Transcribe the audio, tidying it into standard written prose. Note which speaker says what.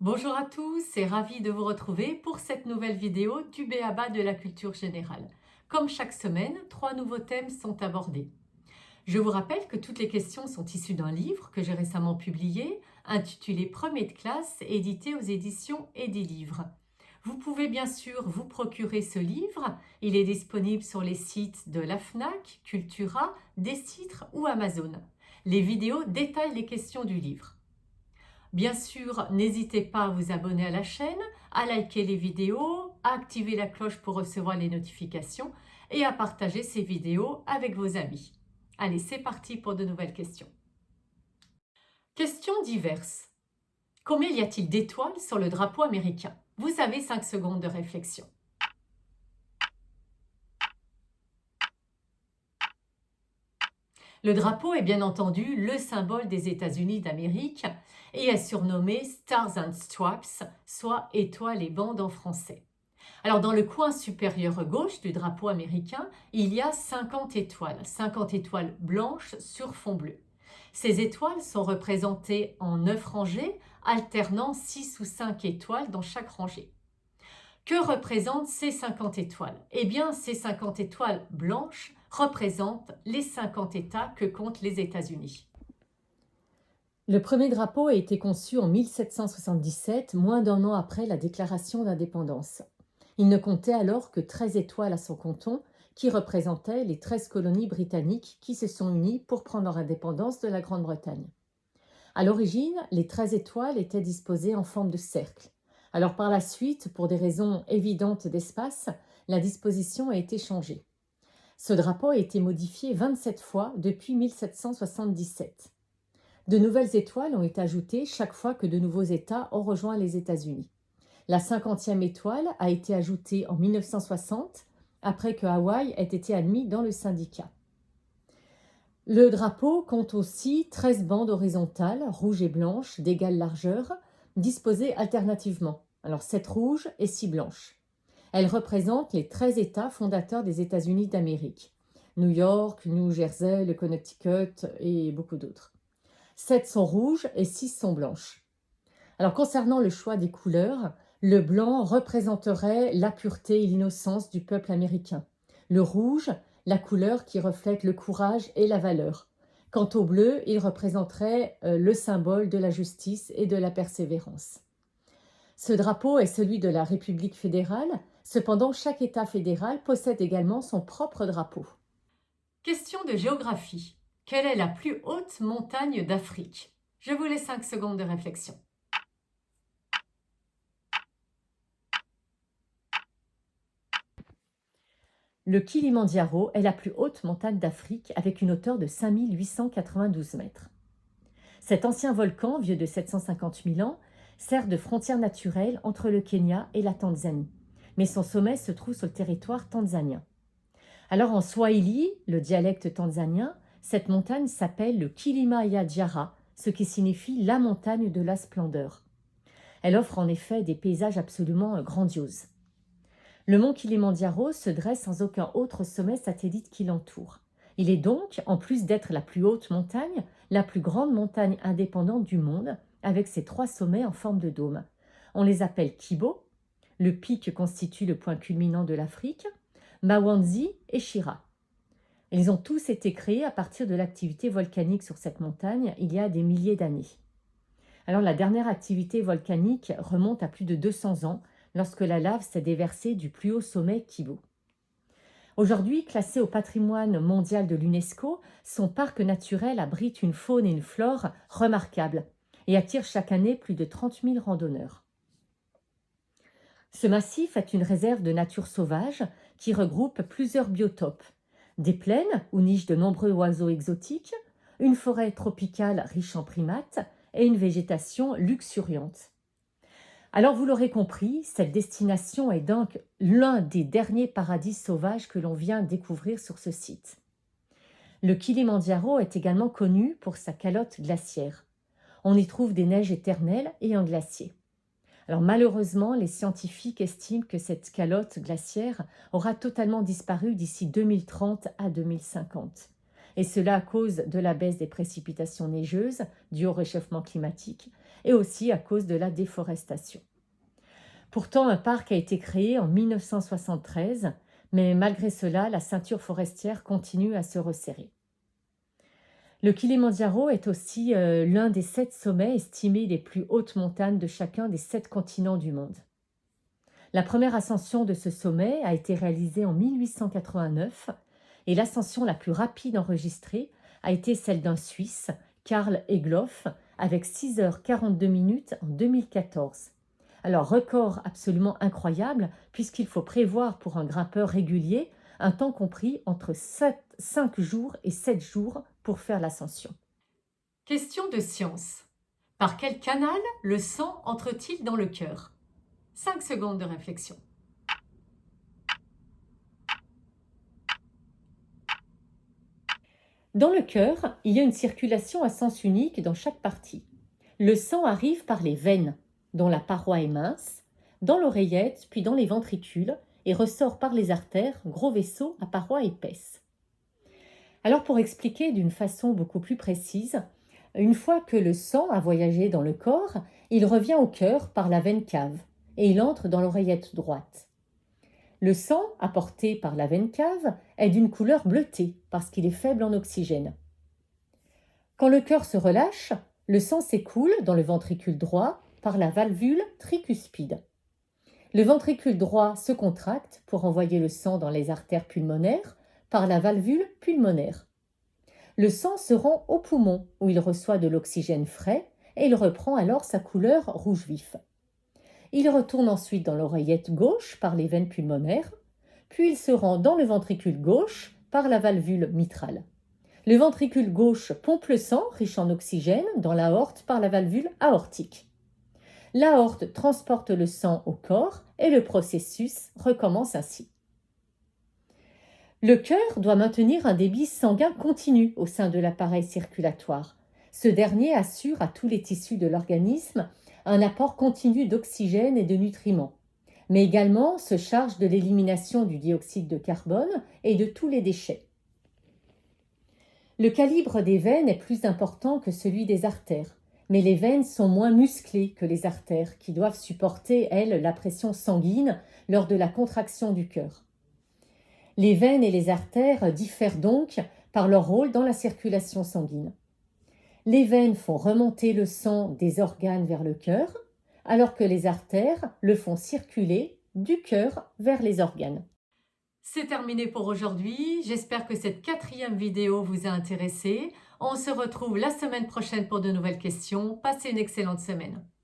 Speaker 1: Bonjour à tous et ravi de vous retrouver pour cette nouvelle vidéo du b.a.-ba de la culture générale. Comme chaque semaine, 3 nouveaux thèmes sont abordés. Je vous rappelle que toutes les questions sont issues d'un livre que j'ai récemment publié, intitulé Premier de classe, édité aux éditions et des livres. Vous pouvez bien sûr vous procurer ce livre, il est disponible sur les sites de la FNAC, Cultura, Décitre ou Amazon. Les vidéos détaillent les questions du livre. Bien sûr, n'hésitez pas à vous abonner à la chaîne, à liker les vidéos, à activer la cloche pour recevoir les notifications et à partager ces vidéos avec vos amis. Allez, c'est parti pour de nouvelles questions. Questions diverses. Combien y a-t-il d'étoiles sur le drapeau américain? Vous avez 5 secondes de réflexion. Le drapeau est bien entendu le symbole des États-Unis d'Amérique et est surnommé Stars and Stripes, soit étoiles et bandes en français. Alors dans le coin supérieur gauche du drapeau américain, il y a 50 étoiles blanches sur fond bleu. Ces étoiles sont représentées en 9 rangées, alternant 6 ou 5 étoiles dans chaque rangée. Que représentent ces 50 étoiles? Eh bien, ces 50 étoiles blanches représentent les 50 États que comptent les États-Unis. Le premier drapeau a été conçu en 1777, moins d'un an après la déclaration d'indépendance. Il ne comptait alors que 13 étoiles à son canton, qui représentaient les 13 colonies britanniques qui se sont unies pour prendre leur indépendance de la Grande-Bretagne. À l'origine, les 13 étoiles étaient disposées en forme de cercle. Alors par la suite, pour des raisons évidentes d'espace, la disposition a été changée. Ce drapeau a été modifié 27 fois depuis 1777. De nouvelles étoiles ont été ajoutées chaque fois que de nouveaux États ont rejoint les États-Unis. La 50e étoile a été ajoutée en 1960, après que Hawaï ait été admis dans le syndicat. Le drapeau compte aussi 13 bandes horizontales, rouges et blanches, d'égale largeur, disposées alternativement. Alors 7 rouges et 6 blanches. Elles représentent les 13 États fondateurs des États-Unis d'Amérique. New York, New Jersey, le Connecticut et beaucoup d'autres. 7 sont rouges et 6 sont blanches. Alors concernant le choix des couleurs, le blanc représenterait la pureté et l'innocence du peuple américain. Le rouge, la couleur qui reflète le courage et la valeur. Quant au bleu, il représenterait le symbole de la justice et de la persévérance. Ce drapeau est celui de la République fédérale, cependant chaque État fédéral possède également son propre drapeau. Question de géographie. Quelle est la plus haute montagne d'Afrique? Je vous laisse 5 secondes de réflexion. Le Kilimandjaro est la plus haute montagne d'Afrique avec une hauteur de 5892 mètres. Cet ancien volcan, vieux de 750 000 ans, sert de frontière naturelle entre le Kenya et la Tanzanie. Mais son sommet se trouve sur le territoire tanzanien. Alors en Swahili, le dialecte tanzanien, cette montagne s'appelle le Kilimanjaro, ce qui signifie la montagne de la splendeur. Elle offre en effet des paysages absolument grandioses. Le mont Kilimandjaro se dresse sans aucun autre sommet satellite qui l'entoure. Il est donc, en plus d'être la plus haute montagne, la plus grande montagne indépendante du monde, avec ses 3 sommets en forme de dôme. On les appelle Kibo, le pic constitue le point culminant de l'Afrique, Mawanzi et Shira. Ils ont tous été créés à partir de l'activité volcanique sur cette montagne il y a des milliers d'années. Alors la dernière activité volcanique remonte à plus de 200 ans, lorsque la lave s'est déversée du plus haut sommet Kibo. Aujourd'hui, classé au patrimoine mondial de l'UNESCO, son parc naturel abrite une faune et une flore remarquables et attire chaque année plus de 30 000 randonneurs. Ce massif est une réserve de nature sauvage qui regroupe plusieurs biotopes. Des plaines où nichent de nombreux oiseaux exotiques, une forêt tropicale riche en primates et une végétation luxuriante. Alors vous l'aurez compris, cette destination est donc l'un des derniers paradis sauvages que l'on vient découvrir sur ce site. Le Kilimandjaro est également connu pour sa calotte glaciaire. On y trouve des neiges éternelles et un glacier. Alors malheureusement, les scientifiques estiment que cette calotte glaciaire aura totalement disparu d'ici 2030 à 2050. Et cela à cause de la baisse des précipitations neigeuses dues au réchauffement climatique et aussi à cause de la déforestation. Pourtant, un parc a été créé en 1973, mais malgré cela, la ceinture forestière continue à se resserrer. Le Kilimandjaro est aussi l'un des 7 sommets estimés les plus hautes montagnes de chacun des 7 continents du monde. La première ascension de ce sommet a été réalisée en 1889 et l'ascension la plus rapide enregistrée a été celle d'un Suisse, Karl Egloff, avec 6h42 minutes en 2014. Alors, record absolument incroyable puisqu'il faut prévoir pour un grimpeur régulier un temps compris entre 5 jours et 7 jours pour faire l'ascension. Question de science. Par quel canal le sang entre-t-il dans le cœur? 5 secondes de réflexion. Dans le cœur, il y a une circulation à sens unique dans chaque partie. Le sang arrive par les veines, dont la paroi est mince, dans l'oreillette, puis dans les ventricules, et ressort par les artères, gros vaisseaux à paroi épaisse. Alors pour expliquer d'une façon beaucoup plus précise, une fois que le sang a voyagé dans le corps, il revient au cœur par la veine cave et il entre dans l'oreillette droite. Le sang apporté par la veine cave est d'une couleur bleutée parce qu'il est faible en oxygène. Quand le cœur se relâche, le sang s'écoule dans le ventricule droit par la valvule tricuspide. Le ventricule droit se contracte pour envoyer le sang dans les artères pulmonaires par la valvule pulmonaire. Le sang se rend au poumon où il reçoit de l'oxygène frais et il reprend alors sa couleur rouge vif. Il retourne ensuite dans l'oreillette gauche par les veines pulmonaires, puis il se rend dans le ventricule gauche par la valvule mitrale. Le ventricule gauche pompe le sang riche en oxygène dans l'aorte par la valvule aortique. L'aorte transporte le sang au corps et le processus recommence ainsi. Le cœur doit maintenir un débit sanguin continu au sein de l'appareil circulatoire. Ce dernier assure à tous les tissus de l'organisme un apport continu d'oxygène et de nutriments, mais également se charge de l'élimination du dioxyde de carbone et de tous les déchets. Le calibre des veines est plus important que celui des artères, mais les veines sont moins musclées que les artères qui doivent supporter, elles, la pression sanguine lors de la contraction du cœur. Les veines et les artères diffèrent donc par leur rôle dans la circulation sanguine. Les veines font remonter le sang des organes vers le cœur, alors que les artères le font circuler du cœur vers les organes. C'est terminé pour aujourd'hui. J'espère que cette 4e vidéo vous a intéressé. On se retrouve la semaine prochaine pour de nouvelles questions. Passez une excellente semaine.